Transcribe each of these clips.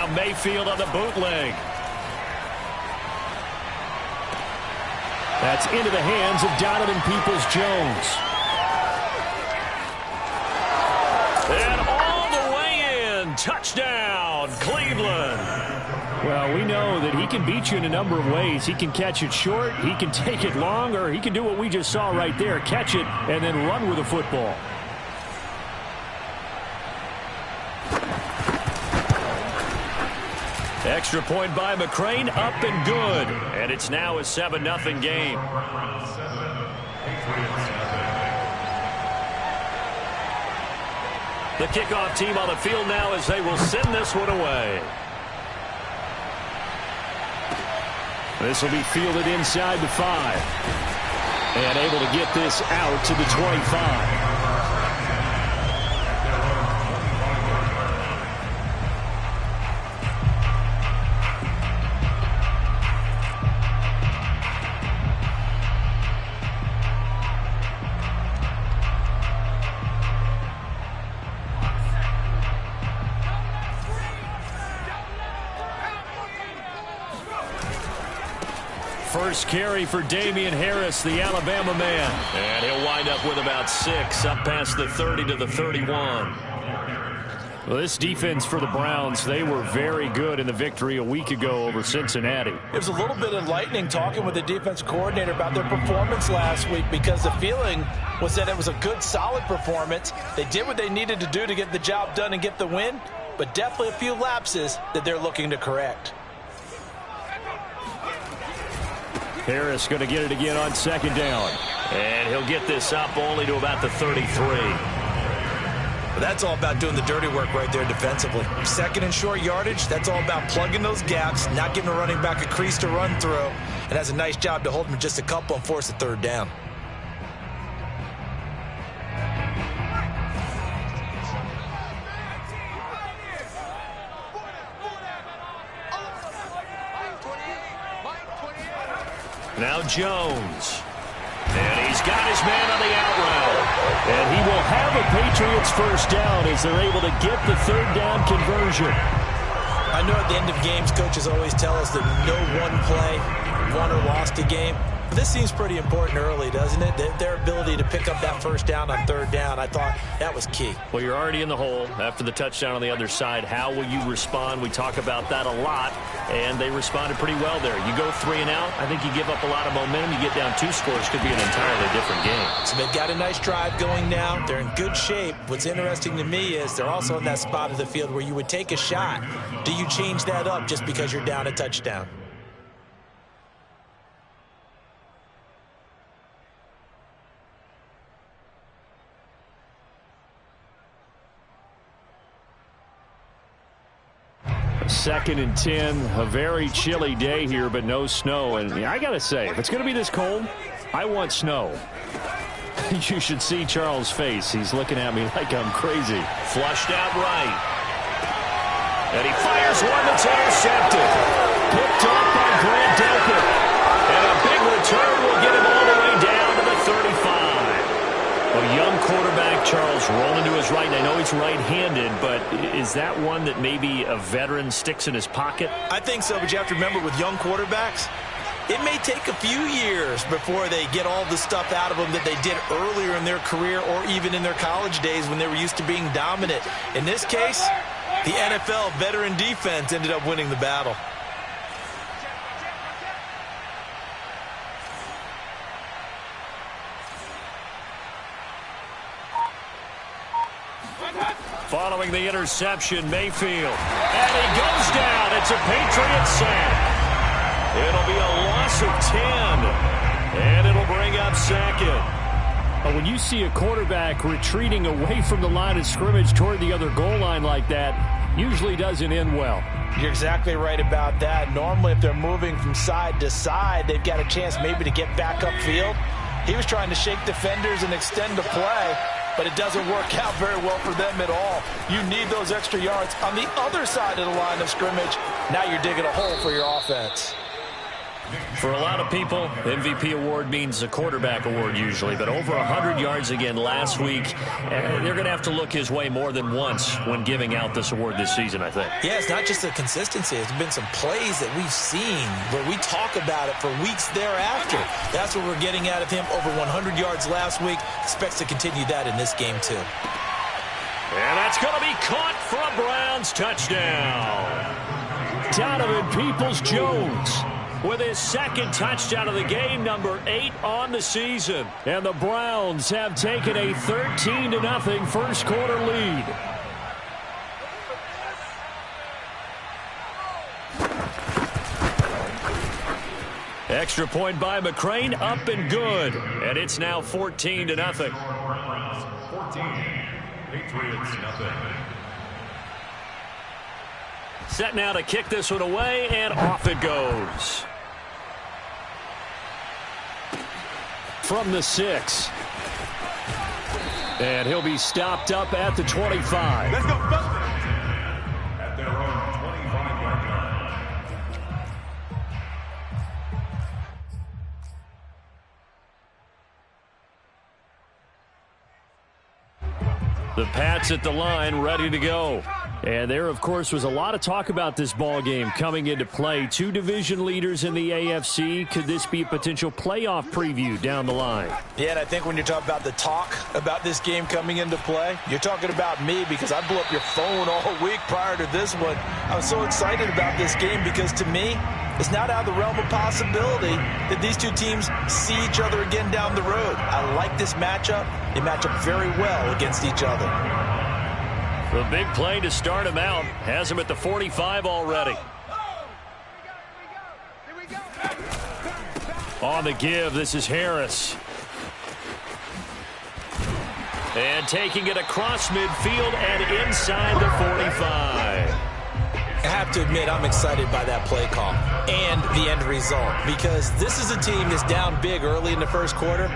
Now Mayfield on the bootleg. That's into the hands of Donovan Peoples-Jones. And all the way in. Touchdown, Cleveland. Well, we know that he can beat you in a number of ways. He can catch it short, he can take it long, or he can do what we just saw right there, catch it and then run with the football. Extra point by McCrane, up and good. And it's now a 7-0 game. The kickoff team on the field now as they will send this one away. This will be fielded inside the 5. And able to get this out to the 25. First carry for Damian Harris, the Alabama man. And he'll wind up with about 6, up past the 30 to the 31. Well, this defense for the Browns, they were very good in the victory a week ago over Cincinnati. It was a little bit enlightening talking with the defense coordinator about their performance last week, because the feeling was that it was a good, solid performance. They did what they needed to do to get the job done and get the win, but definitely a few lapses that they're looking to correct. Harris going to get it again on second down. And he'll get this up only to about the 33. Well, that's all about doing the dirty work right there defensively. Second and short yardage, that's all about plugging those gaps, not giving a running back a crease to run through, and has a nice job to hold him just a couple and force a third down. Now Jones. And he's got his man on the out route. And he will have a Patriots first down as they're able to get the third down conversion. I know at the end of games, coaches always tell us that no one play won or lost a game. But this seems pretty important early, doesn't it? Their ability to pick up that first down on third down, I thought that was key. Well, you're already in the hole after the touchdown on the other side. How will you respond? We talk about that a lot, and they responded pretty well there. You go 3 and out, I think you give up a lot of momentum. You get down 2 scores, could be an entirely different game. So they've got a nice drive going now. They're in good shape. What's interesting to me is they're also in that spot of the field where you would take a shot. Do you change that up just because you're down a touchdown? Second and 10, a very chilly day here, but no snow. And I got to say, if it's going to be this cold, I want snow. You should see Charles' face. He's looking at me like I'm crazy. Flushed out right. And he fires one that's intercepted. Picked up by Grant Delpit. And a big return will get him all the way down to the 35. A young quarterback, Charles, rolling to his right. And I know he's right-handed, but is that one that maybe a veteran sticks in his pocket? I think so, but you have to remember with young quarterbacks, it may take a few years before they get all the stuff out of them that they did earlier in their career or even in their college days when they were used to being dominant. In this case, the NFL veteran defense ended up winning the battle. Following the interception, Mayfield. And he goes down. It's a Patriot sack. It'll be a loss of 10. And it'll bring up second. But when you see a quarterback retreating away from the line of scrimmage toward the other goal line like that, usually doesn't end well. You're exactly right about that. Normally, if they're moving from side to side, they've got a chance maybe to get back upfield. He was trying to shake defenders and extend the play, but it doesn't work out very well for them at all. You need those extra yards on the other side of the line of scrimmage. Now you're digging a hole for your offense. For a lot of people, MVP award means a quarterback award usually, but over 100 yards again last week. They're going to have to look his way more than once when giving out this award this season, I think. Yeah, it's not just the consistency. It's been some plays that we've seen where we talk about it for weeks thereafter. That's what we're getting out of him. Over 100 yards last week. Expects to continue that in this game, too. And that's going to be caught for a Browns touchdown. Donovan Peoples-Jones with his second touchdown of the game, number 8 on the season. And the Browns have taken a 13-0 first quarter lead. Extra point by McCrane, up and good. And it's now 14-0. 14, Patriots nothing. Set now to kick this one away, and off it goes. From the 6. And he'll be stopped up at the 25. Let's go. At their own 25-yard line. The Pats at the line, ready to go. And there, of course, was a lot of talk about this ball game coming into play. 2 division leaders in the AFC. Could this be a potential playoff preview down the line? Yeah, and I think when you're talking about the talk about this game coming into play, you're talking about me because I blew up your phone all week prior to this one. I was so excited about this game because, to me, it's not out of the realm of possibility that these two teams see each other again down the road. I like this matchup. They match up very well against each other. The big play to start him out has him at the 45 already. On the give, this is Harris. And taking it across midfield and inside the 45. I have to admit, I'm excited by that play call and the end result because this is a team that's down big early in the first quarter,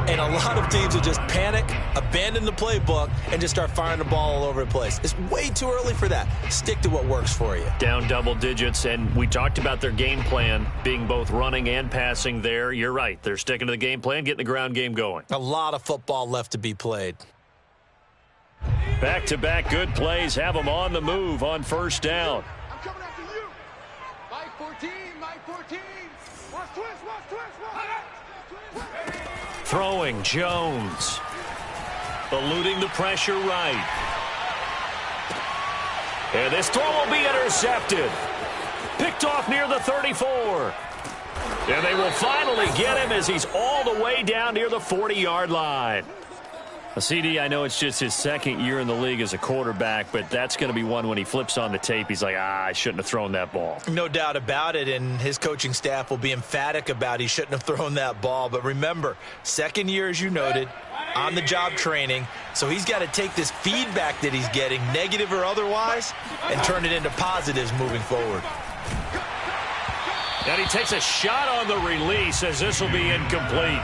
and a lot of teams will just panic, abandon the playbook, and just start firing the ball all over the place. It's way too early for that. Stick to what works for you. Down double digits, and we talked about their game plan being both running and passing there. You're right. They're sticking to the game plan, getting the ground game going. A lot of football left to be played. Back-to-back good plays have them on the move on first down. I'm coming after you. Mike 14, Mike 14. Watch twist, watch twist, watch twist. Throwing Jones. Eluding the pressure right. And this throw will be intercepted. Picked off near the 34. And they will finally get him as he's all the way down near the 40-yard line. A CD, I know it's just his second year in the league as a quarterback, but that's going to be one when he flips on the tape. He's like, I shouldn't have thrown that ball. No doubt about it, and his coaching staff will be emphatic about he shouldn't have thrown that ball. But remember, second year, as you noted, on-the-job training, so he's got to take this feedback that he's getting, negative or otherwise, and turn it into positives moving forward. And he takes a shot on the release as this will be incomplete.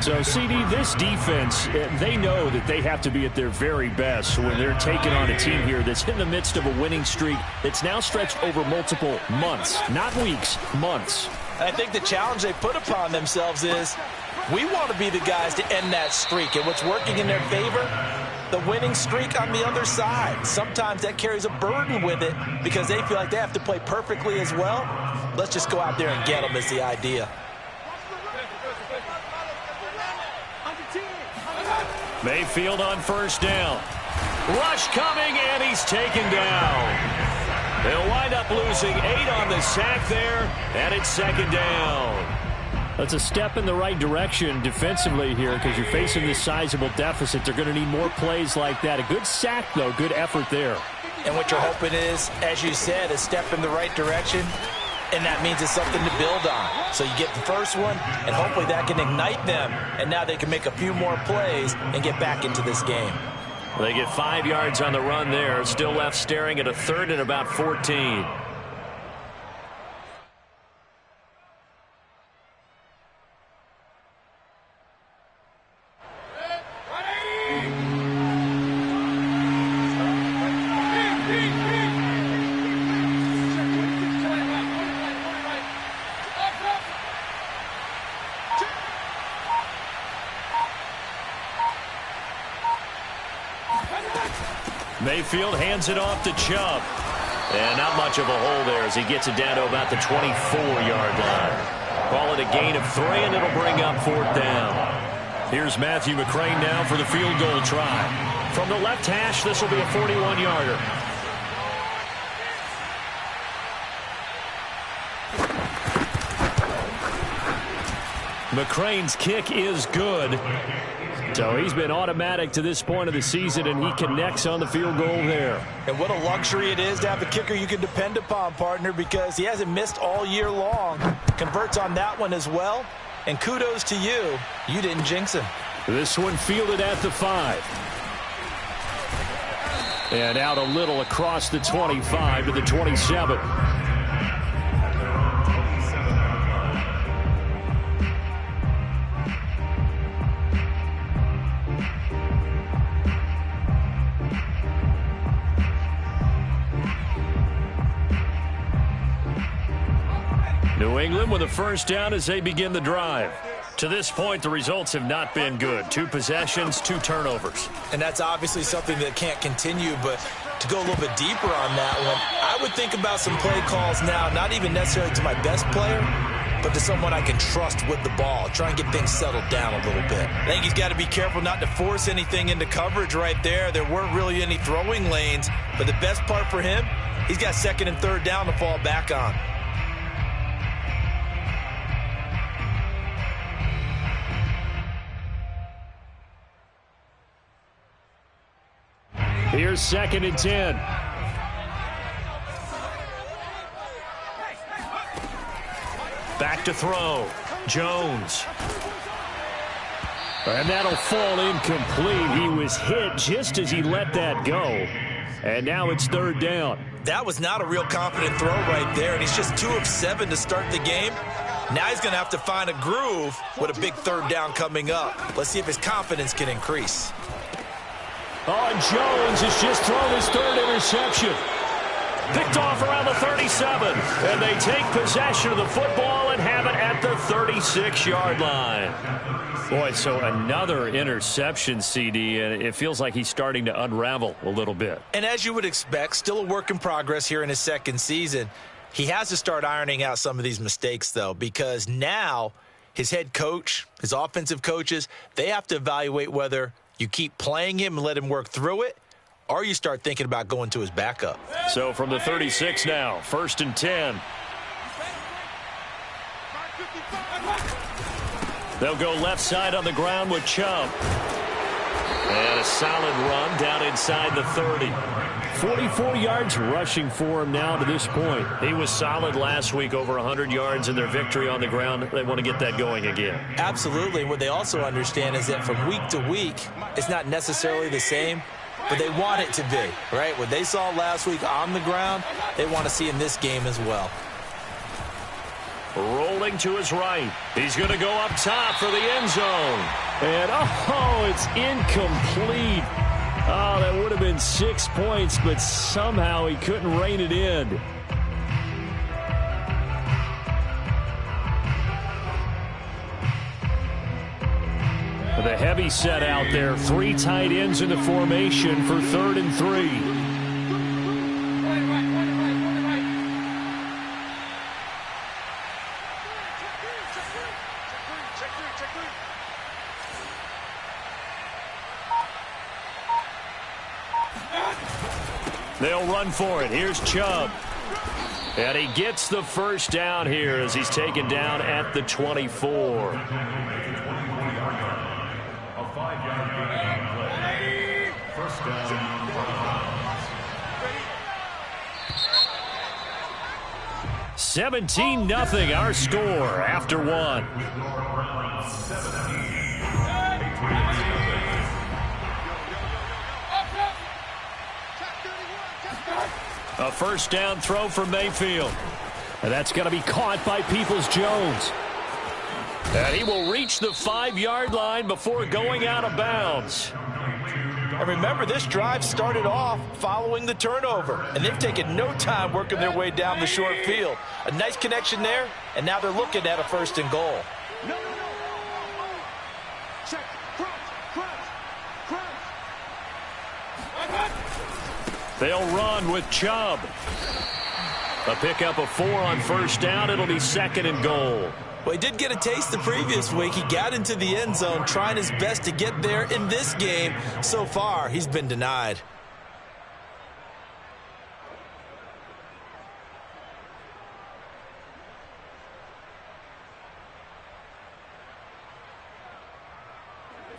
So, CD, this defense, they know that they have to be at their very best when they're taking on a team here that's in the midst of a winning streak that's now stretched over multiple months, not weeks, months. I think the challenge they put upon themselves is we want to be the guys to end that streak. And what's working in their favor? The winning streak on the other side. Sometimes that carries a burden with it because they feel like they have to play perfectly as well. Let's just go out there and get them is the idea. Mayfield on first down. Rush coming, and he's taken down. They'll wind up losing 8 on the sack there, and it's second down. That's a step in the right direction defensively here because you're facing this sizable deficit. They're going to need more plays like that. A good sack, though. Good effort there. And what you're hoping is, as you said, a step in the right direction, and that means it's something to build on. So you get the first one, and hopefully that can ignite them, and now they can make a few more plays and get back into this game. They get 5 yards on the run there. Still left staring at a third and about 14. Mayfield hands it off to Chubb. And not much of a hole there as he gets it down to about the 24-yard line. Call it a gain of 3, and it'll bring up 4th down. Here's Matthew McCrane now for the field goal try. From the left hash, this will be a 41-yarder. McCrane's kick is good. So he's been automatic to this point of the season, and he connects on the field goal there. And what a luxury it is to have a kicker you can depend upon, partner, because he hasn't missed all year long. Converts on that one as well. And kudos to you. You didn't jinx him. This one fielded at the 5. And out a little across the 25 to the 27. New England with a first down as they begin the drive. To this point, the results have not been good. 2 possessions, 2 turnovers. And that's obviously something that can't continue, but to go a little bit deeper on that one, I would think about some play calls now, not even necessarily to my best player, but to someone I can trust with the ball. Try and get things settled down a little bit. I think he's got to be careful not to force anything into coverage right there. There weren't really any throwing lanes, but the best part for him, he's got 2nd and 3rd down to fall back on. Here's 2nd and 10. Back to throw. Jones. And that'll fall incomplete. He was hit just as he let that go. And now it's 3rd down. That was not a real confident throw right there, and he's just 2 of 7 to start the game. Now he's going to have to find a groove with a big 3rd down coming up. Let's see if his confidence can increase. Oh, and Jones has just thrown his 3rd interception. Picked off around the 37. And they take possession of the football and have it at the 36-yard line. Boy, so another interception, CD, and it feels like he's starting to unravel a little bit. And as you would expect, still a work in progress here in his 2nd season. He has to start ironing out some of these mistakes, though, because now his head coach, his offensive coaches, they have to evaluate whether you keep playing him and let him work through it, or you start thinking about going to his backup. So from the 36 now, 1st and 10. They'll go left side on the ground with Chubb. And a solid run down inside the 30. 44 yards rushing for him now to this point. He was solid last week, over 100 yards in their victory on the ground. They want to get that going again. Absolutely. What they also understand is that from week to week, it's not necessarily the same, but they want it to be, right? What they saw last week on the ground, they want to see in this game as well. Rolling to his right. He's going to go up top for the end zone. And, oh, it's incomplete. Oh, that would have been 6 points, but somehow he couldn't rein it in. The heavy set out there. 3 tight ends in the formation for 3rd and 3. They'll run for it. Here's Chubb. And he gets the first down here as he's taken down at the 24. A 5-yard gain. First down. 17-0 our score after 1. A first down throw for Mayfield. And that's going to be caught by Peoples-Jones. And he will reach the 5-yard line before going out of bounds. And remember, this drive started off following the turnover, and they've taken no time working their way down the short field. A nice connection there, and now they're looking at a 1st and goal. No. Check. Crunch. They'll run with Chubb. A pickup of 4 on first down. It'll be 2nd and goal. Well, he did get a taste the previous week. He got into the end zone trying his best to get there in this game. So far, he's been denied.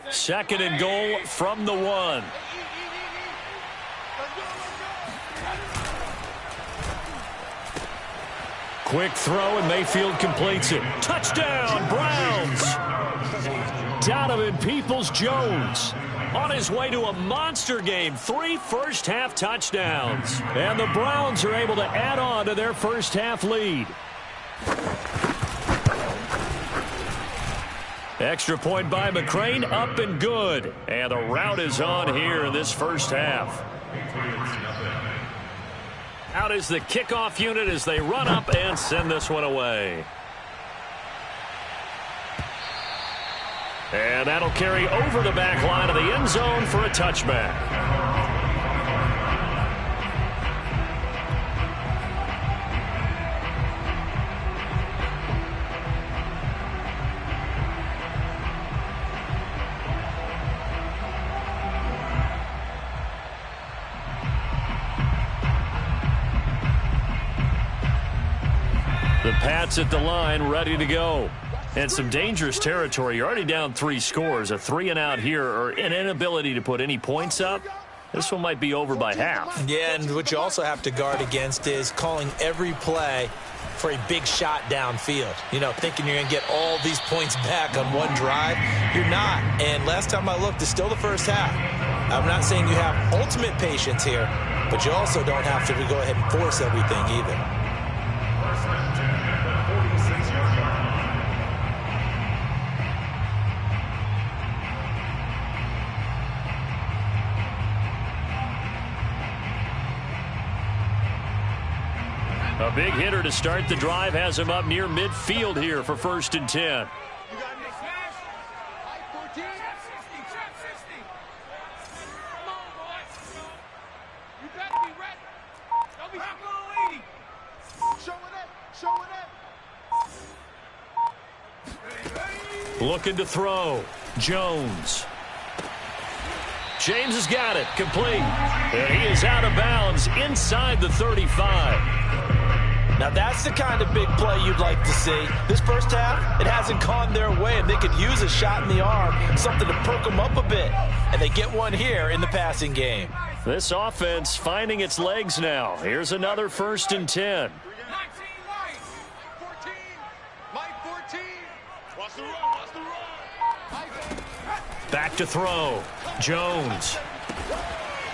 Second and goal from the 1. Quick throw, and Mayfield completes it. Touchdown, Browns! Donovan Peoples-Jones on his way to a monster game. 3 first-half touchdowns. And the Browns are able to add on to their first-half lead. Extra point by McCrane, up and good. And the route is on here in this first half. Out is the kickoff unit as they run up and send this one away. And that'll carry over the back line of the end zone for a touchback. The Pats at the line, ready to go. And some dangerous territory. You're already down 3 scores. A 3-and-out here, or an inability to put any points up. This one might be over by half. Yeah, and what you also have to guard against is calling every play for a big shot downfield. You know, thinking you're going to get all these points back on one drive. You're not. And last time I looked, it's still the first half. I'm not saying you have ultimate patience here, but you also don't have to go ahead and force everything either. A big hitter to start the drive has him up near midfield here for 1st and 10. You got me smash. I-14. Come on, boys. You better be ready. Don't be leading. Show it up. Looking to throw. Jones. James has got it. Complete. And he is out of bounds inside the 35. Now, that's the kind of big play you'd like to see. This first half, it hasn't gone their way, and they could use a shot in the arm, something to perk them up a bit. And they get one here in the passing game. This offense finding its legs now. Here's another 1st and 10. 14. Mike 14. Watch the run. Back to throw. Jones.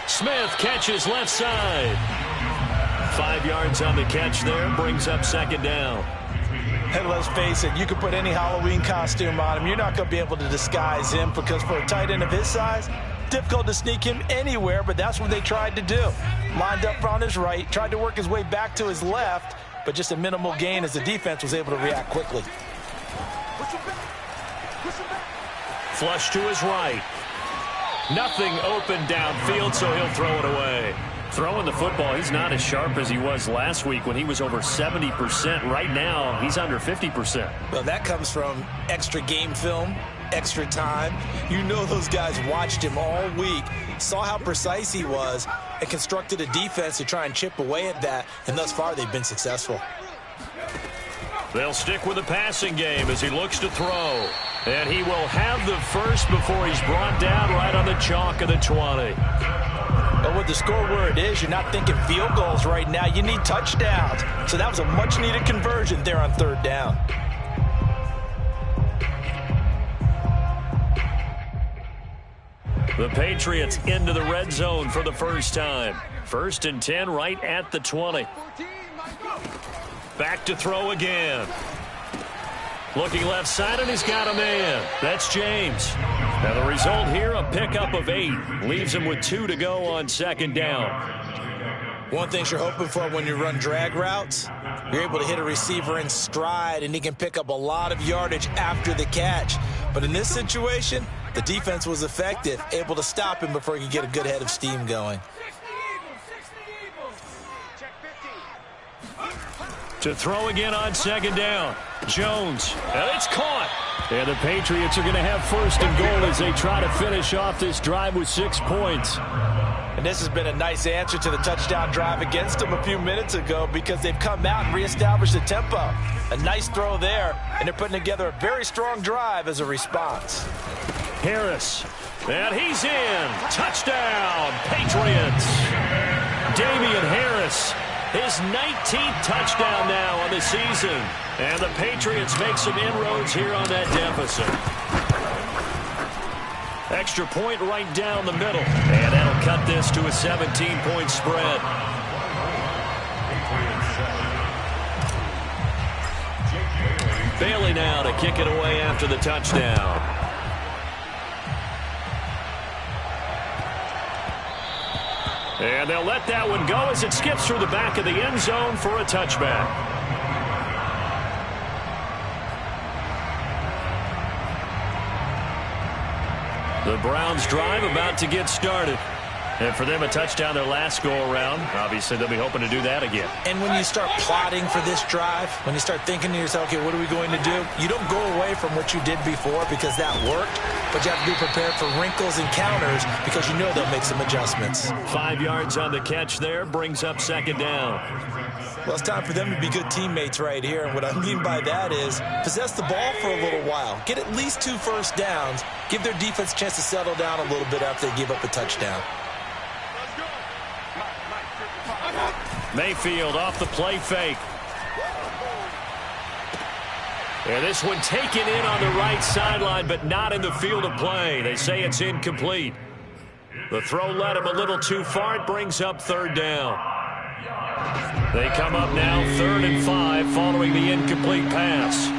Smith catches left side. 5 yards on the catch there, brings up 2nd down. And let's face it, you could put any Halloween costume on him. You're not going to be able to disguise him because for a tight end of his size, difficult to sneak him anywhere, but that's what they tried to do. Lined up on his right, tried to work his way back to his left, but just a minimal gain as the defense was able to react quickly. Flush to his right. Nothing open downfield, so he'll throw it away. Throwing the football, he's not as sharp as he was last week when he was over 70%. Right now, he's under 50%. Well, that comes from extra game film, extra time. You know those guys watched him all week, saw how precise he was, and constructed a defense to try and chip away at that, and thus far they've been successful. They'll stick with the passing game as he looks to throw. And he will have the first before he's brought down right on the chalk of the 20. But with the score where it is, you're not thinking field goals right now. You need touchdowns. So that was a much-needed conversion there on 3rd down. The Patriots into the red zone for the first time. 1st and 10 right at the 20. Back to throw again. Looking left side, and he's got a man. That's James. And the result here, a pickup of 8. Leaves him with 2 to go on 2nd down. One thing you're hoping for when you run drag routes, you're able to hit a receiver in stride, and he can pick up a lot of yardage after the catch. But in this situation, the defense was effective, able to stop him before he could get a good head of steam going. To throw again on second down. Jones. And it's caught. And the Patriots are going to have first and goal as they try to finish off this drive with 6 points. And this has been a nice answer to the touchdown drive against them a few minutes ago because they've come out and reestablished the tempo. A nice throw there, and they're putting together a very strong drive as a response. Harris. And he's in. Touchdown, Patriots. Damian Harris. His 19th touchdown now on the season. And the Patriots make some inroads here on that deficit. Extra point right down the middle. And that'll cut this to a 17-point spread. Bailey now to kick it away after the touchdown. And they'll let that one go as it skips through the back of the end zone for a touchback. The Browns drive about to get started. And for them, a touchdown their last go-around. Obviously, they'll be hoping to do that again. And when you start plotting for this drive, when you start thinking to yourself, okay, what are we going to do? You don't go away from what you did before because that worked, but you have to be prepared for wrinkles and counters because you know they'll make some adjustments. 5 yards on the catch there, brings up second down. Well, it's time for them to be good teammates right here, and what I mean by that is possess the ball for a little while. Get at least 2 first downs. Give their defense a chance to settle down a little bit after they give up a touchdown. Mayfield off the play fake. And this one taken in on the right sideline, but not in the field of play. They say it's incomplete. The throw led him a little too far. It brings up third down. They come up now 3rd and 5 following the incomplete pass.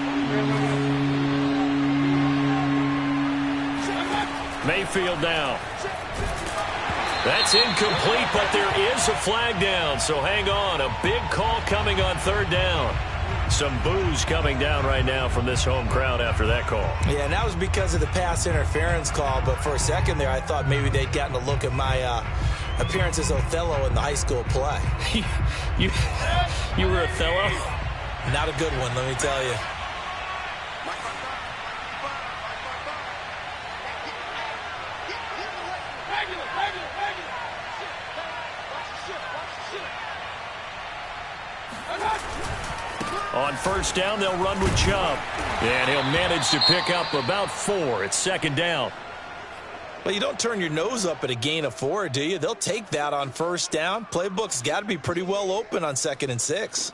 Mayfield now. That's incomplete, but there is a flag down, so hang on. A big call coming on 3rd down. Some boos coming down right now from this home crowd after that call. Yeah, and that was because of the pass interference call, but for a second there I thought maybe they'd gotten a look at my appearance as Othello in the high school play. You were Othello? Not a good one, let me tell you. On 1st down, they'll run with Chubb. And he'll manage to pick up about 4. It's 2nd down. Well, you don't turn your nose up at a gain of 4, do you? They'll take that on 1st down. Playbook's got to be pretty well open on 2nd and 6.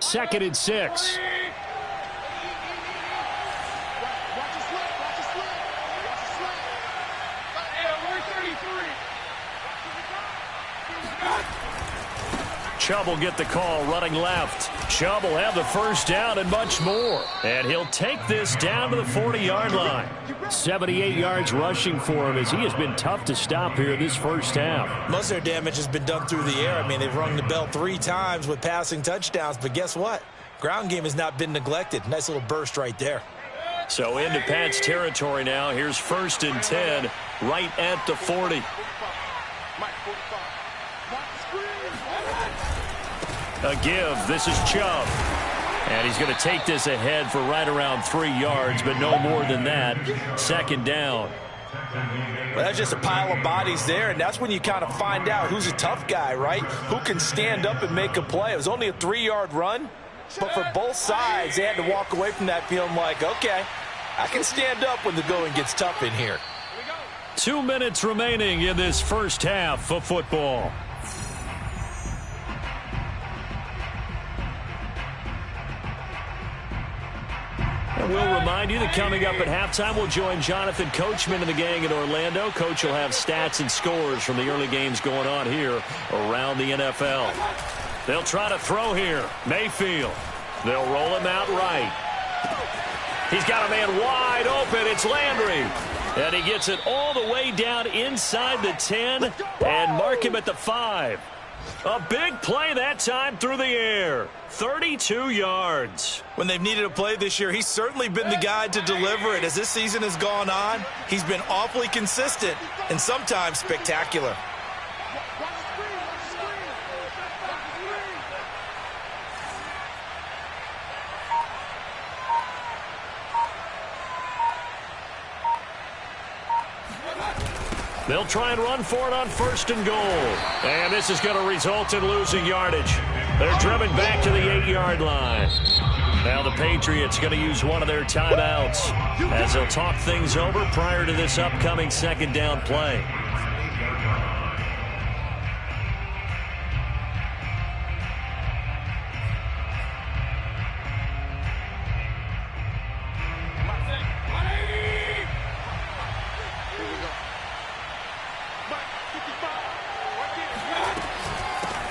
Second and 6. Chubb will get the call running left. Chubb will have the 1st down and much more. And he'll take this down to the 40-yard line. 78 yards rushing for him as he has been tough to stop here this 1st half. Most of their damage has been done through the air. I mean, they've rung the bell 3 times with passing touchdowns, but guess what? Ground game has not been neglected. Nice little burst right there. So into Pat's territory now. Here's 1st and 10 right at the 40. A give. This is Chubb. And he's going to take this ahead for right around 3 yards, but no more than that. 2nd down. Well, that's just a pile of bodies there, and that's when you kind of find out who's a tough guy, right? Who can stand up and make a play. It was only a 3-yard run, but for both sides, they had to walk away from that feeling like, okay, I can stand up when the going gets tough in here. 2 minutes remaining in this 1st half of football. And we'll remind you that coming up at halftime, we'll join Jonathan Coachman and the gang in Orlando. Coach will have stats and scores from the early games going on here around the NFL. They'll try to throw here. Mayfield. They'll roll him out right. He's got a man wide open. It's Landry. And he gets it all the way down inside the 10 and mark him at the 5. A big play that time through the air. 32 yards. When they've needed a play this year, he's certainly been the guy to deliver it. As this season has gone on, he's been awfully consistent and sometimes spectacular. They'll try and run for it on 1st and goal. And this is going to result in losing yardage. They're driven back to the 8-yard line. Now the Patriots going to use one of their timeouts as they'll talk things over prior to this upcoming 2nd down play.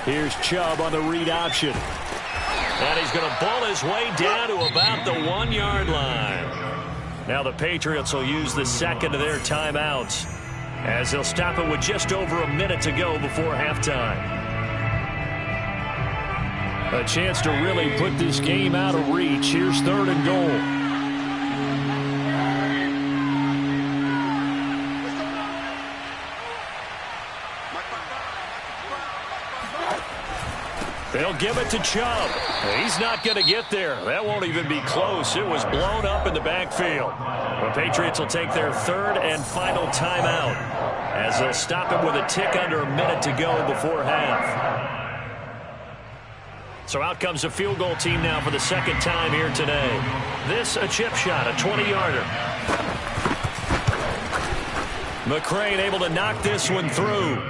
Here's Chubb on the read option. And he's going to bull his way down to about the 1-yard line. Now the Patriots will use the 2nd of their timeouts as they'll stop it with just over a minute to go before halftime. A chance to really put this game out of reach. Here's 3rd and goal. They'll give it to Chubb. He's not going to get there. That won't even be close. It was blown up in the backfield. The Patriots will take their 3rd and final timeout as they'll stop it with a tick under a minute to go before half. So out comes the field goal team now for the 2nd time here today. This a chip shot, a 20-yarder. McCrane able to knock this one through.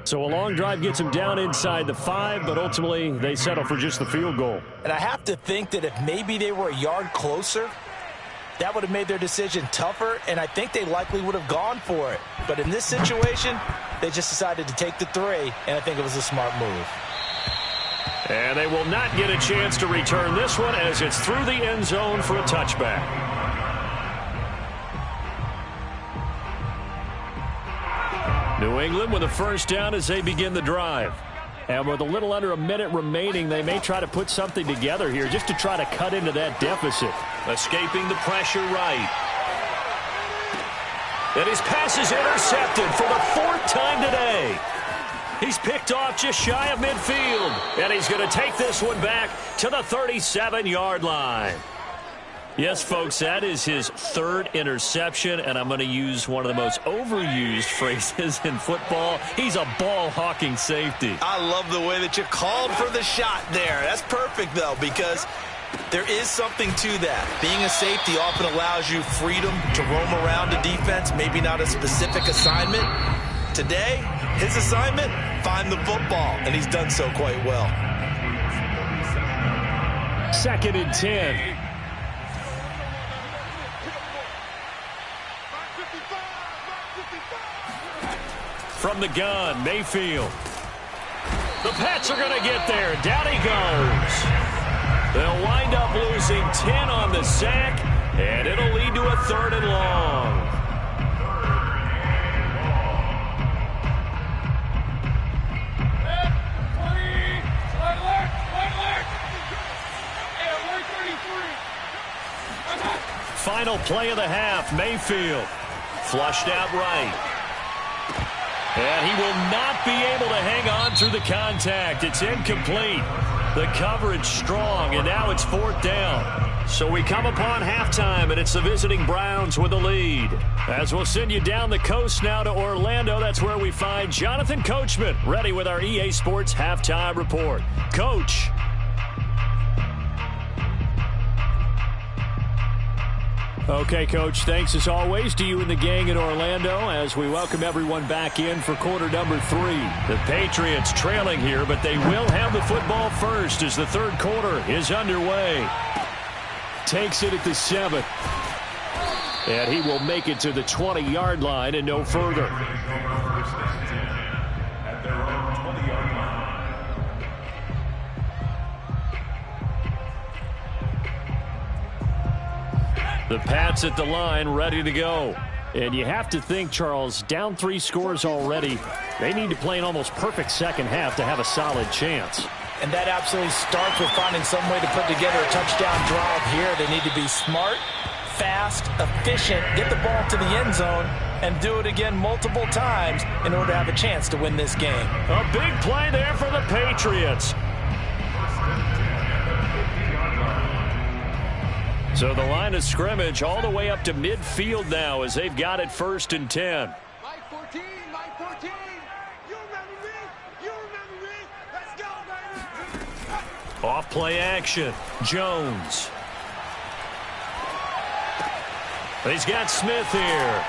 So a long drive gets him down inside the 5, but ultimately they settle for just the field goal. And I have to think that if maybe they were a yard closer, that would have made their decision tougher, and I think they likely would have gone for it. But in this situation, they just decided to take the 3, and I think it was a smart move. And they will not get a chance to return this one as it's through the end zone for a touchback. New England with a 1st down as they begin the drive. And with a little under a minute remaining, they may try to put something together here just to try to cut into that deficit. Escaping the pressure right. And his pass is intercepted for the 4th time today. He's picked off just shy of midfield. And he's going to take this one back to the 37-yard line. Yes, folks, that is his 3rd interception, and I'm going to use one of the most overused phrases in football. He's a ball-hawking safety. I love the way that you called for the shot there. That's perfect, though, because there is something to that. Being a safety often allows you freedom to roam around a defense, maybe not a specific assignment. Today, his assignment, find the football, and he's done so quite well. 2nd and 10. From the gun, Mayfield. The Pats are going to get there. Down he goes. They'll wind up losing 10 on the sack, and it'll lead to a 3rd and long. Final play of the half, Mayfield. Flushed out right. And he will not be able to hang on through the contact. It's incomplete. The coverage strong, and now it's 4th down. So we come upon halftime, and it's the visiting Browns with the lead. As we'll send you down the coast now to Orlando, that's where we find Jonathan Coachman, ready with our EA Sports Halftime Report. Coach. Okay, Coach, thanks as always to you and the gang in Orlando as we welcome everyone back in for quarter number 3. The Patriots trailing here, but they will have the football first as the 3rd quarter is underway. Takes it at the 7. And he will make it to the 20-yard line and no further. At their own 20-yard line. The Pats at the line ready to go. And you have to think, Charles, down 3 scores already. They need to play an almost perfect second half to have a solid chance. And that absolutely starts with finding some way to put together a touchdown drive here. They need to be smart, fast, efficient, get the ball to the end zone, and do it again multiple times in order to have a chance to win this game. A big play there for the Patriots. So the line of scrimmage all the way up to midfield now as they've got it 1st and 10. Mike 14, Mike 14. You remember me? You remember me? Let's go, baby. Off play action. Jones. He's got Smith here.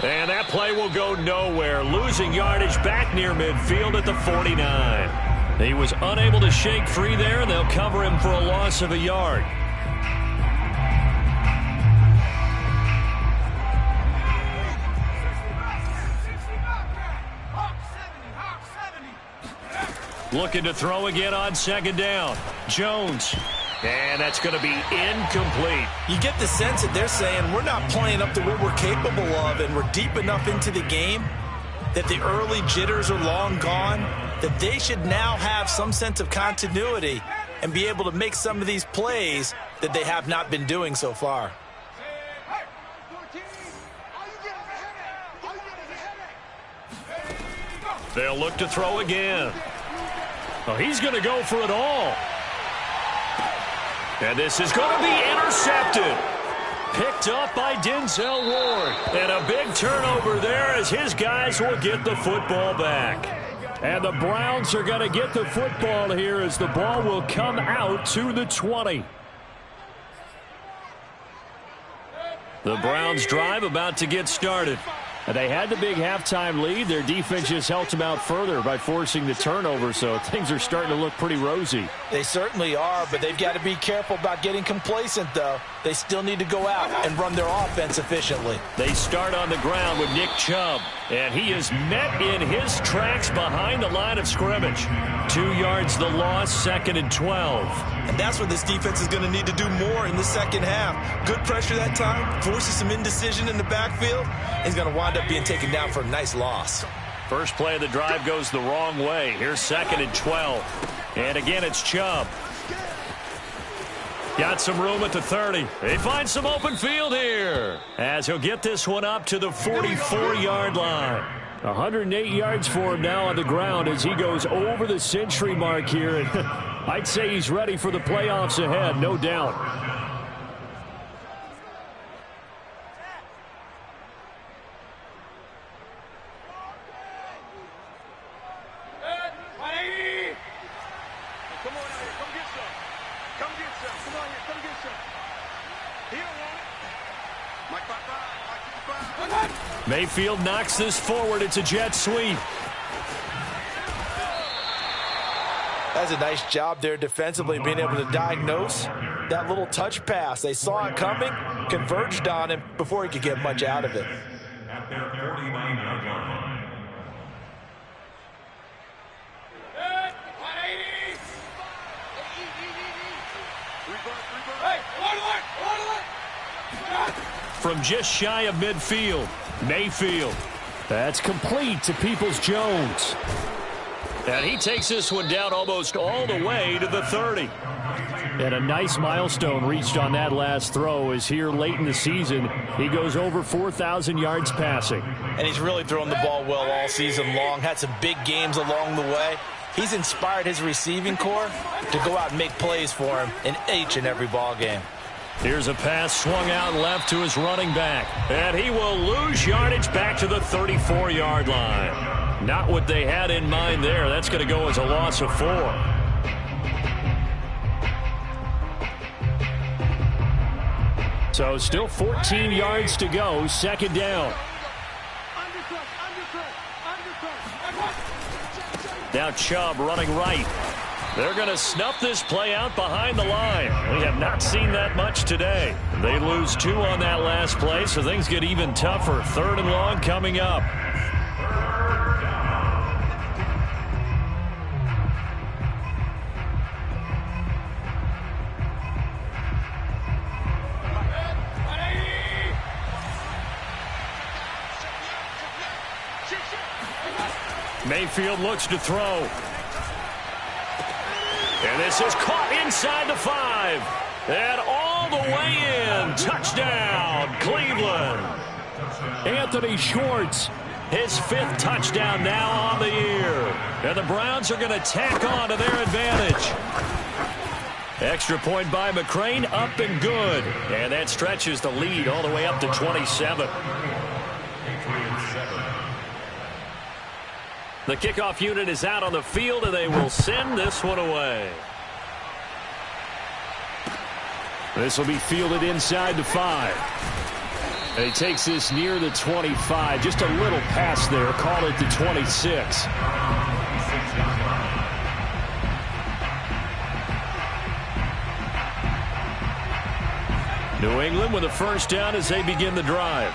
And that play will go nowhere. Losing yardage back near midfield at the 49. He was unable to shake free there, and they'll cover him for a loss of a yard. Looking to throw again on 2nd down. Jones. And that's going to be incomplete. You get the sense that they're saying we're not playing up to what we're capable of, and we're deep enough into the game that the early jitters are long gone, that they should now have some sense of continuity and be able to make some of these plays that they have not been doing so far. They'll look to throw again. Oh, he's going to go for it all. And this is going to be intercepted. Picked up by Denzel Ward. And a big turnover there as his guys will get the football back. And the Browns are going to get the football here as the ball will come out to the 20. The Browns drive about to get started. They had the big halftime lead. Their defense just helped them out further by forcing the turnover, so things are starting to look pretty rosy. They certainly are, but they've got to be careful about getting complacent, though. They still need to go out and run their offense efficiently. They start on the ground with Nick Chubb, and he is met in his tracks behind the line of scrimmage. 2 yards the loss, 2nd and 12. And that's what this defense is going to need to do more in the second half. Good pressure that time, forces some indecision in the backfield. He's going to wind up being taken down for a nice loss. First play of the drive goes the wrong way. Here's 2nd and 12. And again, it's Chubb. Got some room at the 30. They find some open field here as he'll get this one up to the 44-yard line. 108 yards for him now on the ground as he goes over the century mark here. And I'd say he's ready for the playoffs ahead, no doubt. Mayfield knocks this forward. It's a jet sweep. That's a nice job there defensively, being able to diagnose that little touch pass. They saw it coming, converged on him before he could get much out of it. At their 49-yard line. From just shy of midfield, Mayfield. That's complete to Peoples-Jones. And he takes this one down almost all the way to the 30. And a nice milestone reached on that last throw as here late in the season, he goes over 4,000 yards passing. And he's really thrown the ball well all season long, had some big games along the way. He's inspired his receiving corps to go out and make plays for him in each and every ball game. Here's a pass swung out left to his running back. And he will lose yardage back to the 34-yard line. Not what they had in mind there. That's going to go as a loss of 4. So still 14 yards to go. 2nd down. Now Chubb running right. They're going to snuff this play out behind the line. We have not seen that much today. They lose 2 on that last play, so things get even tougher. 3rd and long coming up. Mayfield looks to throw. And this is caught inside the 5. And all the way in. Touchdown, Cleveland. Anthony Schwartz, his 5th touchdown now on the year. And the Browns are going to tack on to their advantage. Extra point by McCrane, up and good. And that stretches the lead all the way up to 27. The kickoff unit is out on the field, and they will send this one away. This will be fielded inside the 5. And he takes this near the 25. Just a little pass there. Call it the 26. New England with a first down as they begin the drive.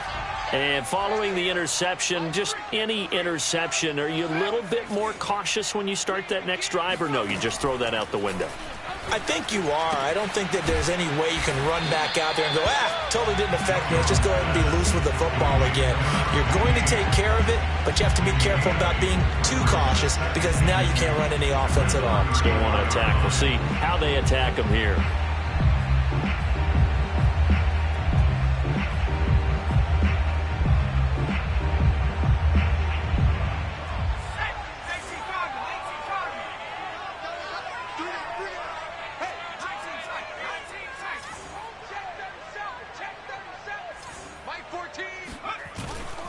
And following the interception, just any interception, are you a little bit more cautious when you start that next drive, or no, you just throw that out the window? I think you are. I don't think that there's any way you can run back out there and go, totally didn't affect me. Let's just go ahead and be loose with the football again. You're going to take care of it, but you have to be careful about being too cautious because now you can't run any offense at all. Still want to attack. We'll see how they attack them here.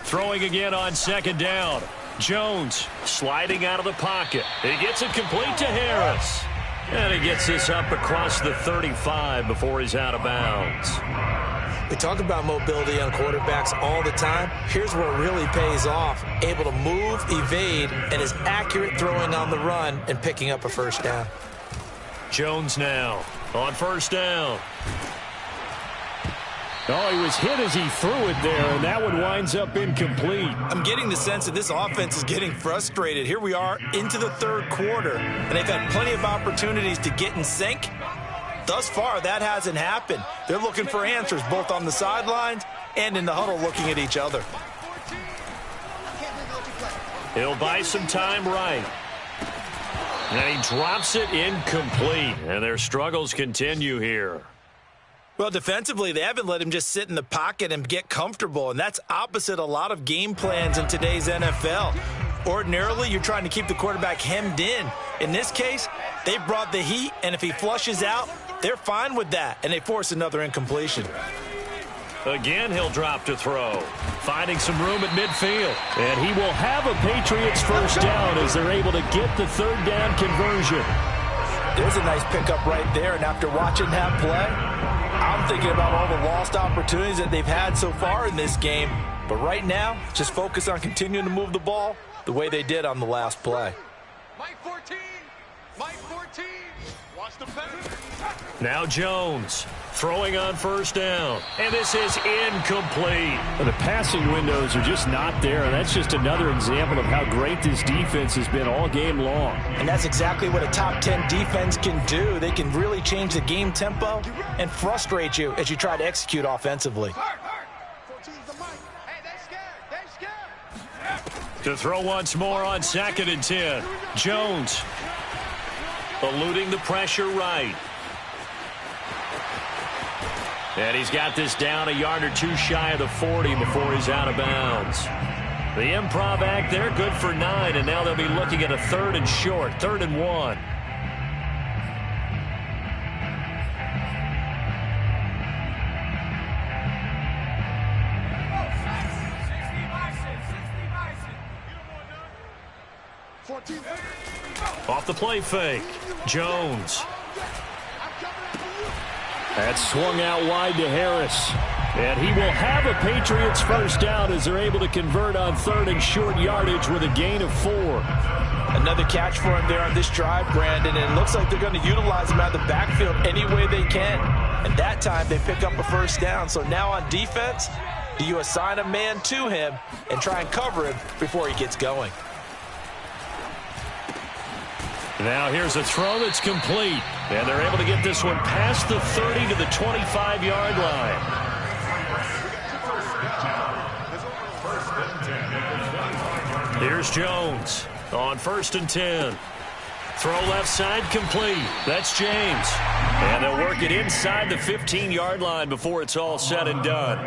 Throwing again on second down. Jones sliding out of the pocket. He gets it complete to Harris. And he gets this up across the 35 before he's out of bounds. We talk about mobility on quarterbacks all the time. Here's where it really pays off. Able to move, evade, and is accurate throwing on the run and picking up a first down. Jones now on first down. Oh, he was hit as he threw it there, and that one winds up incomplete. I'm getting the sense that this offense is getting frustrated. Here we are into the third quarter, and they've had plenty of opportunities to get in sync. Thus far, that hasn't happened. They're looking for answers both on the sidelines and in the huddle looking at each other. He'll buy some time right. And he drops it incomplete, and their struggles continue here. Well, defensively, they haven't let him just sit in the pocket and get comfortable, and that's opposite a lot of game plans in today's NFL. Ordinarily, you're trying to keep the quarterback hemmed in. In this case, they brought the heat, and if he flushes out, they're fine with that, and they force another incompletion. Again, he'll drop to throw. Finding some room at midfield. And he will have a Patriots first down as they're able to get the third down conversion. There's a nice pickup right there, and after watching that play, I'm thinking about all the lost opportunities that they've had so far in this game. But right now, just focus on continuing to move the ball the way they did on the last play. Mike 14. Mike 14. Watch the pass. Now Jones throwing on first down. And this is incomplete. The passing windows are just not there. And that's just another example of how great this defense has been all game long. And that's exactly what a top 10 defense can do. They can really change the game tempo and frustrate you as you try to execute offensively. To throw once more on 2nd and 10. Jones eluding the pressure right. And he's got this down a yard or two shy of the 40 before he's out of bounds. The improv act there, good for 9, and now they'll be looking at a 3rd and short, 3rd and 1. Off the play fake. Jones. That's swung out wide to Harris. And he will have a Patriots first down as they're able to convert on 3rd and short yardage with a gain of 4. Another catch for him there on this drive, Brandon, and it looks like they're going to utilize him out of the backfield any way they can. And that time they pick up a first down. So now on defense, do you assign a man to him and try and cover him before he gets going? Now here's a throw that's complete. And they're able to get this one past the 30 to the 25-yard line. Here's Jones on 1st and 10. Throw left side complete. That's James. And they'll work it inside the 15-yard line before it's all said and done.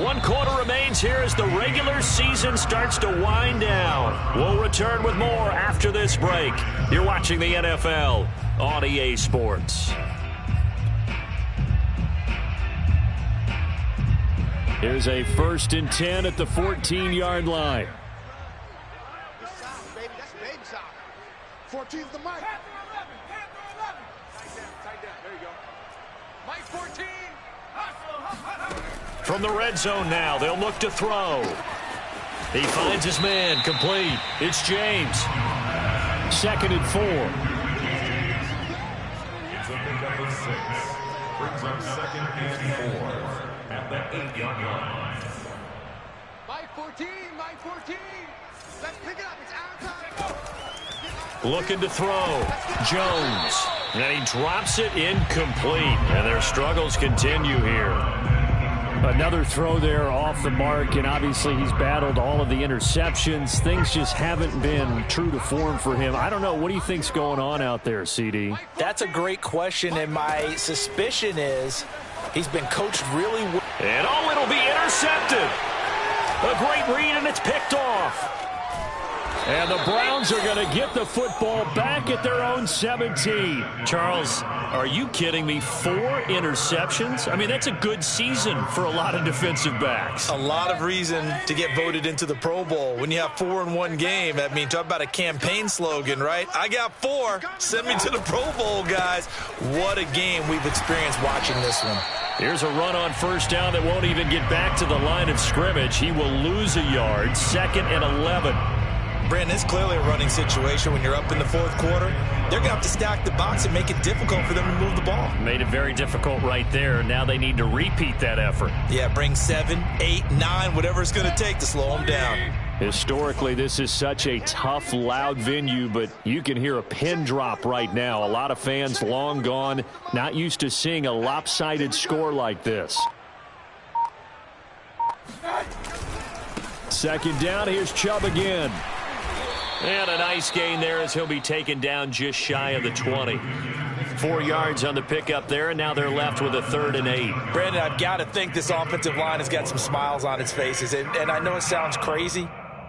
1 quarter remains here as the regular season starts to wind down. We'll return with more after this break. You're watching the NFL on EA Sports. Here's a 1st and 10 at the 14-yard line. 14's the mic. Tight down. There you go. Mike 14. From the red zone now, they'll look to throw. He finds his man, complete. It's James. 2nd and 4. It's a pickup of 6. Brings up 2nd and 4 at the 8-yard line. Mike 14. Mike 14. Let's pick it up. It's our time. Looking to throw. Jones. And he drops it incomplete. And their struggles continue here. Another throw there off the mark, and obviously he's battled all of the interceptions. Things just haven't been true to form for him. I don't know. What do you think's going on out there, CD? That's a great question, and my suspicion is he's been coached really well. And oh, it'll be intercepted. A great read, and it's picked off. And the Browns are going to get the football back at their own 17. Charles, are you kidding me? 4 interceptions? I mean, that's a good season for a lot of defensive backs. A lot of reason to get voted into the Pro Bowl. When you have 4 in one game, I mean, talk about a campaign slogan, right? I got 4. Send me to the Pro Bowl, guys. What a game we've experienced watching this one. Here's a run on 1st down that won't even get back to the line of scrimmage. He will lose a yard. 2nd and 11. Brandon, it's clearly a running situation when you're up in the 4th quarter. They're going to have to stack the box and make it difficult for them to move the ball. Made it very difficult right there. Now they need to repeat that effort. Yeah, bring 7, 8, 9, whatever it's going to take to slow them down. Historically, this is such a tough, loud venue, but you can hear a pin drop right now. A lot of fans long gone, not used to seeing a lopsided score like this. 2nd down, here's Chubb again. And a nice gain there as he'll be taken down just shy of the 20. 4 yards on the pickup there, and now they're left with a 3rd and 8. Brandon, I've got to think this offensive line has got some smiles on its faces. And I know it sounds crazy,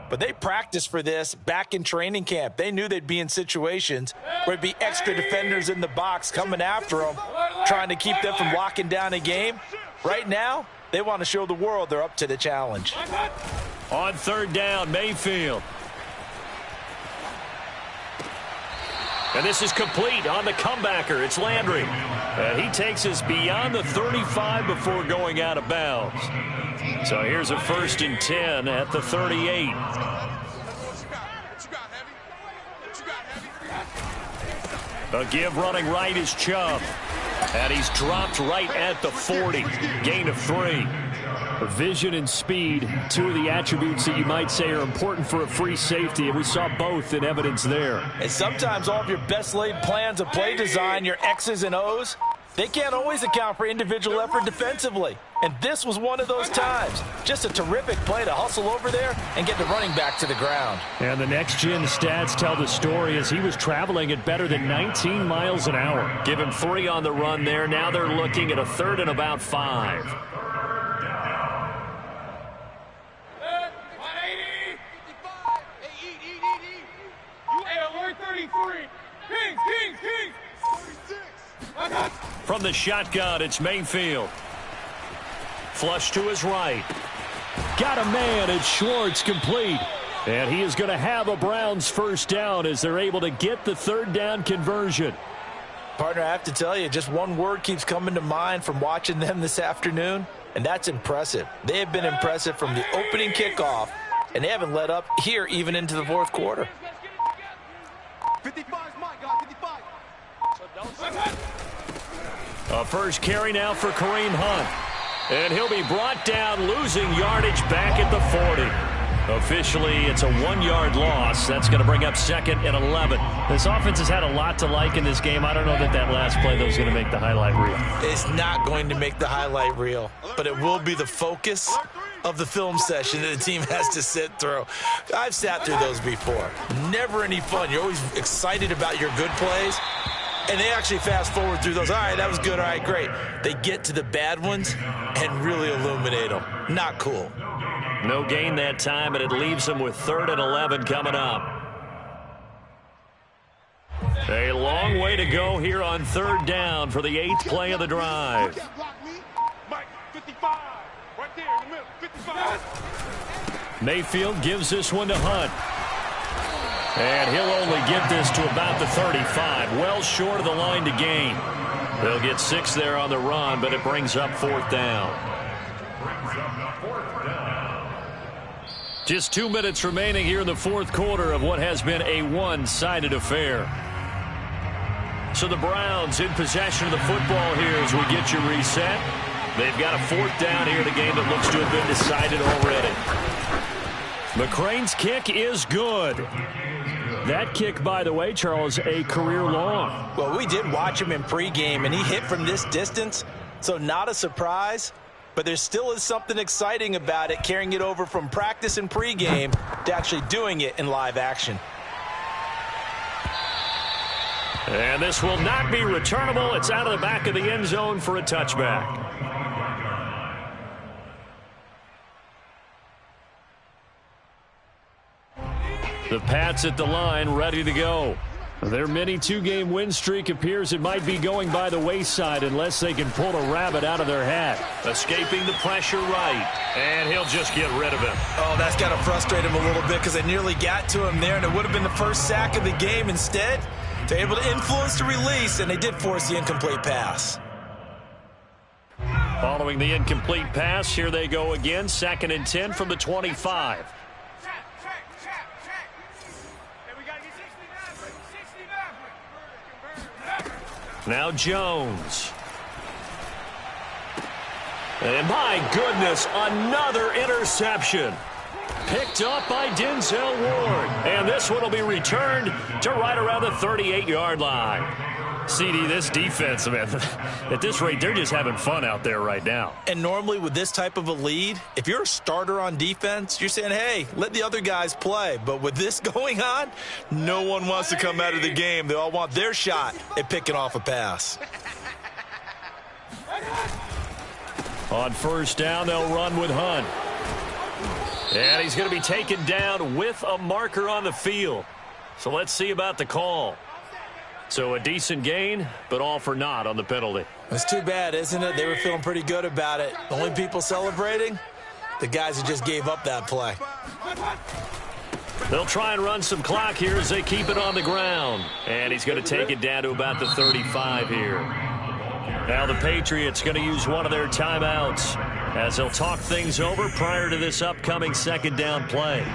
but they practiced for this back in training camp. They knew they'd be in situations where it'd be extra defenders in the box coming after them, trying to keep them from locking down a game. Right now, they want to show the world they're up to the challenge. On 3rd down, Mayfield. And this is complete on the comebacker. It's Landry. And he takes us beyond the 35 before going out of bounds. So here's a 1st and 10 at the 38. A give running right is Chubb. And he's dropped right at the 40. Gain of 3. Vision and speed, 2 of the attributes that you might say are important for a free safety, and we saw both in evidence there. And sometimes all of your best laid plans of play design, your X's and O's, they can't always account for individual effort defensively. And this was one of those times. Just a terrific play to hustle over there and get the running back to the ground. And the next-gen stats tell the story as he was traveling at better than 19 miles an hour. Give him 3 on the run there. Now they're looking at a 3rd and about 5. From the shotgun, it's Mayfield. Flush to his right. Got a man, it's Schwartz, complete. And he is going to have a Browns 1st down as they're able to get the 3rd down conversion. Partner, I have to tell you, just one word keeps coming to mind from watching them this afternoon, and that's impressive. They have been impressive from the opening kickoff, and they haven't let up here even into the 4th quarter. 55's Mike, guys, 55. A first carry now for Kareem Hunt. And he'll be brought down, losing yardage back at the 40. Officially, it's a 1-yard loss. That's going to bring up 2nd and 11. This offense has had a lot to like in this game. I don't know that that last play, though, is going to make the highlight reel. It's not going to make the highlight reel, but it will be the focus of the film session that the team has to sit through. I've sat through those before. Never any fun. You're always excited about your good plays, and they actually fast forward through those. All right, that was good. All right, great. They get to the bad ones and really illuminate them. Not cool. No gain that time, and it leaves them with 3rd and 11 coming up. A long way to go here on 3rd down for the 8th play of the drive. Mayfield gives this one to Hunt. And he'll only get this to about the 35, well short of the line to gain. They'll get 6 there on the run, but it brings up 4th down. Just 2 minutes remaining here in the 4th quarter of what has been a one-sided affair. So the Browns in possession of the football here as we get you reset. They've got a 4th down here in a game that looks to have been decided already. McCrane's kick is good. That kick, by the way, Charles, a career long. Well, we did watch him in pregame, and he hit from this distance, so not a surprise. But there still is something exciting about it, carrying it over from practice and pregame to actually doing it in live action. And this will not be returnable. It's out of the back of the end zone for a touchback. The Pats at the line, ready to go. Their mini 2-game win streak appears it might be going by the wayside unless they can pull a rabbit out of their hat. Escaping the pressure right, and he'll just get rid of him. Oh, that's got to frustrate him a little bit because they nearly got to him there, and it would have been the first sack of the game. Instead, they're able to influence the release, and they did force the incomplete pass. Following the incomplete pass, here they go again, 2nd and 10 from the 25. Now Jones. And my goodness, another interception. Picked up by Denzel Ward. And this one will be returned to right around the 38-yard line. CD, this defense, man, at this rate, they're just having fun out there right now. And normally with this type of a lead, if you're a starter on defense, you're saying, hey, let the other guys play. But with this going on, no one wants to come out of the game. They all want their shot at picking off a pass. On 1st down, they'll run with Hunt. And he's going to be taken down with a marker on the field. So let's see about the call. So a decent gain, but all for naught on the penalty. It's too bad, isn't it? They were feeling pretty good about it. The only people celebrating, the guys who just gave up that play. They'll try and run some clock here as they keep it on the ground. And he's going to take it down to about the 35 here. Now the Patriots going to use one of their timeouts as they'll talk things over prior to this upcoming 2nd down play.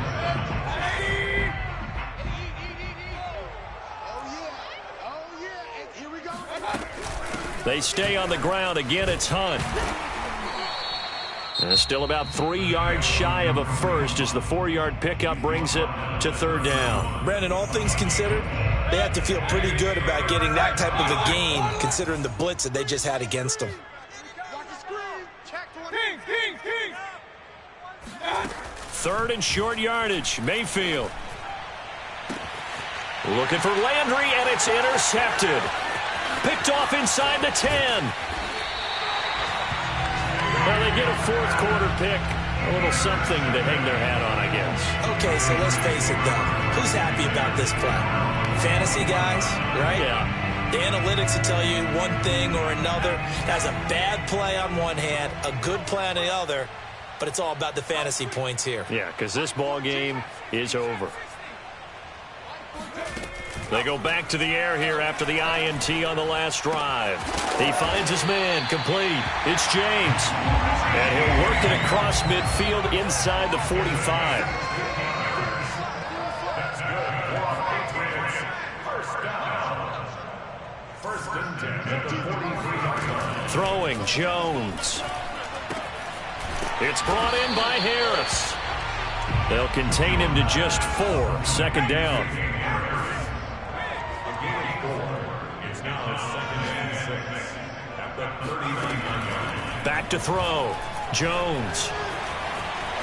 They stay on the ground. Again, it's Hunt. And still about 3 yards shy of a first as the 4-yard pickup brings it to 3rd down. Brandon, all things considered, they have to feel pretty good about getting that type of a gain considering the blitz that they just had against them. 3rd and short yardage. Mayfield. Looking for Landry, and it's intercepted. Picked off inside the 10. Well, they get a 4th quarter pick. A little something to hang their hat on, I guess. Okay, so let's face it, though. Who's happy about this play? Fantasy guys, right? Yeah. The analytics will tell you one thing or another. That's a bad play on one hand, a good play on the other, but it's all about the fantasy points here. Yeah, because this ball game is over. They go back to the air here after the INT on the last drive. He finds his man, complete. It's James. And he'll work it across midfield inside the 45. Throwing, Jones. It's brought in by Harris. They'll contain him to just 4. 2nd down. Back to throw. Jones.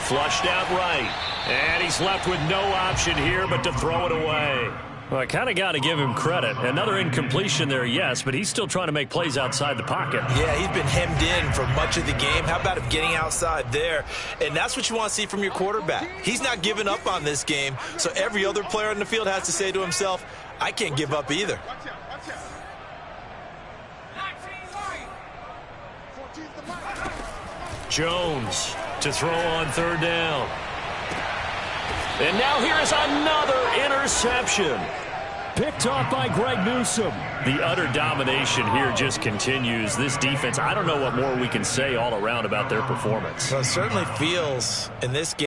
Flushed out right. And he's left with no option here but to throw it away. Well, I kind of got to give him credit. Another incompletion there, yes, but he's still trying to make plays outside the pocket. Yeah, he's been hemmed in for much of the game. How about him getting outside there? And that's what you want to see from your quarterback. He's not giving up on this game, so every other player on the field has to say to himself, I can't give up either. Jones to throw on third down. And now here is another interception. Picked off by Greg Newsome. The utter domination here just continues. This defense, I don't know what more we can say all around about their performance. Well, it certainly feels in this game.